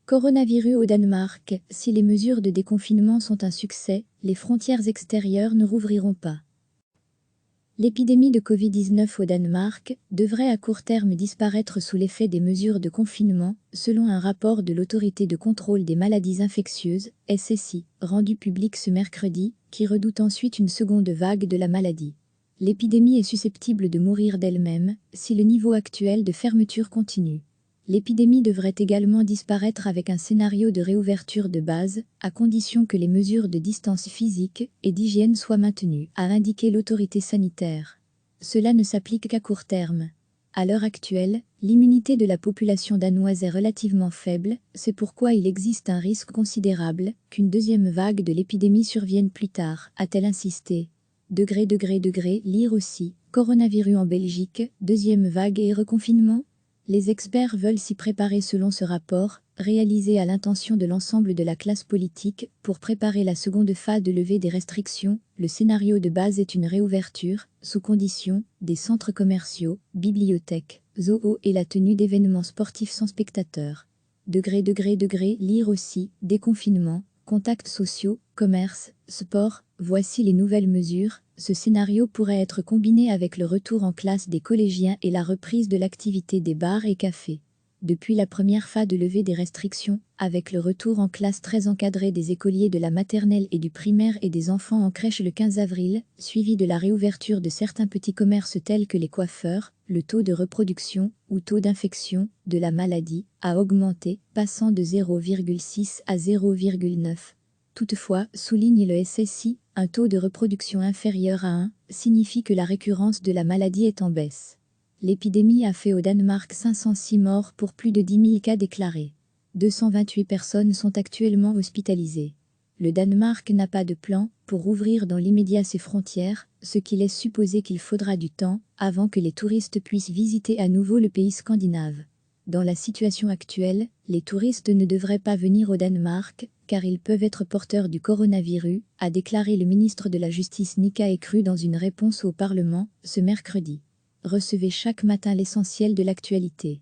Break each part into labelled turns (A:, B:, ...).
A: Coronavirus au Danemark. Si les mesures de déconfinement sont un succès, les frontières extérieures ne rouvriront pas. L'épidémie de Covid-19 au Danemark devrait à court terme disparaître sous l'effet des mesures de confinement, selon un rapport de l'Autorité de contrôle des maladies infectieuses, SSI, rendu public ce mercredi, qui redoute ensuite une seconde vague de la maladie. L'épidémie est susceptible de mourir d'elle-même, si le niveau actuel de fermeture continue. L'épidémie devrait également disparaître avec un scénario de réouverture de base, à condition que les mesures de distance physique et d'hygiène soient maintenues, a indiqué l'autorité sanitaire. Cela ne s'applique qu'à court terme. À l'heure actuelle, l'immunité de la population danoise est relativement faible, c'est pourquoi il existe un risque considérable qu'une deuxième vague de l'épidémie survienne plus tard, a-t-elle insisté. Lire aussi, coronavirus en Belgique, deuxième vague et reconfinement. Les experts veulent s'y préparer selon ce rapport, réalisé à l'intention de l'ensemble de la classe politique, pour préparer la seconde phase de levée des restrictions. Le scénario de base est une réouverture, sous condition, des centres commerciaux, bibliothèques, zoos et la tenue d'événements sportifs sans spectateurs. Lire aussi, déconfinement, contacts sociaux, commerce, sport, voici les nouvelles mesures. Ce scénario pourrait être combiné avec le retour en classe des collégiens et la reprise de l'activité des bars et cafés. Depuis la première phase de levée des restrictions, avec le retour en classe très encadré des écoliers de la maternelle et du primaire et des enfants en crèche le 15 avril, suivi de la réouverture de certains petits commerces tels que les coiffeurs, le taux de reproduction, ou taux d'infection, de la maladie, a augmenté, passant de 0,6 à 0,9. Toutefois, souligne le SSI, un taux de reproduction inférieur à 1 signifie que la récurrence de la maladie est en baisse. L'épidémie a fait au Danemark 506 morts pour plus de 10 000 cas déclarés. 228 personnes sont actuellement hospitalisées. Le Danemark n'a pas de plan pour rouvrir dans l'immédiat ses frontières, ce qui laisse supposer qu'il faudra du temps avant que les touristes puissent visiter à nouveau le pays scandinave. Dans la situation actuelle, les touristes ne devraient pas venir au Danemark, car ils peuvent être porteurs du coronavirus, a déclaré le ministre de la Justice Nika Ekru dans une réponse au Parlement, ce mercredi. Recevez chaque matin l'essentiel de l'actualité.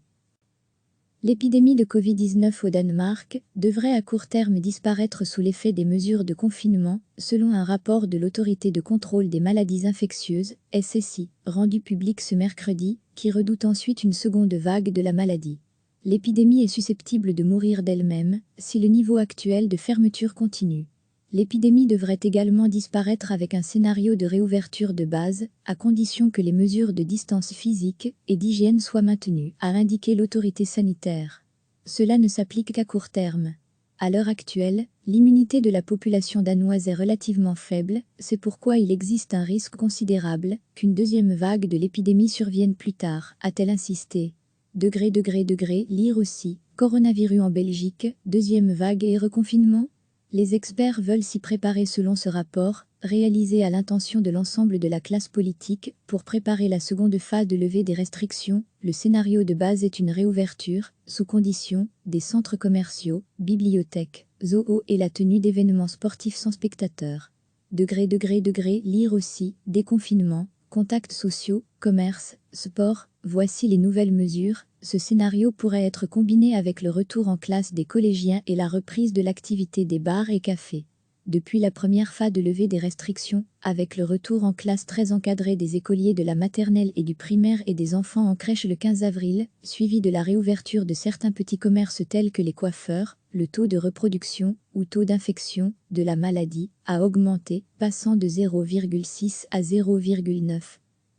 A: L'épidémie de Covid-19 au Danemark devrait à court terme disparaître sous l'effet des mesures de confinement, selon un rapport de l'Autorité de contrôle des maladies infectieuses, SSI, rendu public ce mercredi, qui redoute ensuite une seconde vague de la maladie. L'épidémie est susceptible de mourir d'elle-même, si le niveau actuel de fermeture continue. L'épidémie devrait également disparaître avec un scénario de réouverture de base, à condition que les mesures de distance physique et d'hygiène soient maintenues, a indiqué l'autorité sanitaire. Cela ne s'applique qu'à court terme. À l'heure actuelle, l'immunité de la population danoise est relativement faible, c'est pourquoi il existe un risque considérable qu'une deuxième vague de l'épidémie survienne plus tard, a-t-elle insisté. Lire aussi, coronavirus en Belgique, deuxième vague et reconfinement. Les experts veulent s'y préparer selon ce rapport, réalisé à l'intention de l'ensemble de la classe politique, pour préparer la seconde phase de levée des restrictions. Le scénario de base est une réouverture, sous condition, des centres commerciaux, bibliothèques, zoos et la tenue d'événements sportifs sans spectateurs. Lire aussi, déconfinement, contacts sociaux, commerce, sport, voici les nouvelles mesures. Ce scénario pourrait être combiné avec le retour en classe des collégiens et la reprise de l'activité des bars et cafés. Depuis la première phase de levée des restrictions, avec le retour en classe très encadré des écoliers de la maternelle et du primaire et des enfants en crèche le 15 avril, suivi de la réouverture de certains petits commerces tels que les coiffeurs, le taux de reproduction, ou taux d'infection, de la maladie, a augmenté, passant de 0,6 à 0,9.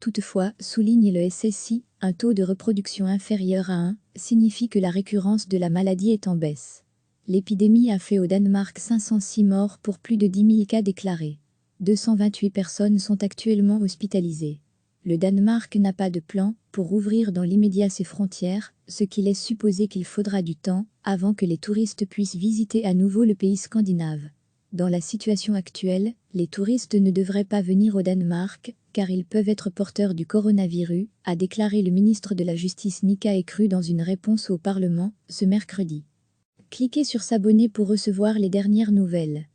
A: Toutefois, souligne le SSI, un taux de reproduction inférieur à 1 signifie que la récurrence de la maladie est en baisse. L'épidémie a fait au Danemark 506 morts pour plus de 10 000 cas déclarés. 228 personnes sont actuellement hospitalisées. Le Danemark n'a pas de plan pour rouvrir dans l'immédiat ses frontières, ce qui laisse supposer qu'il faudra du temps avant que les touristes puissent visiter à nouveau le pays scandinave. Dans la situation actuelle, les touristes ne devraient pas venir au Danemark, car ils peuvent être porteurs du coronavirus, a déclaré le ministre de la Justice Nika Ekru dans une réponse au Parlement, ce mercredi. Cliquez sur s'abonner pour recevoir les dernières nouvelles.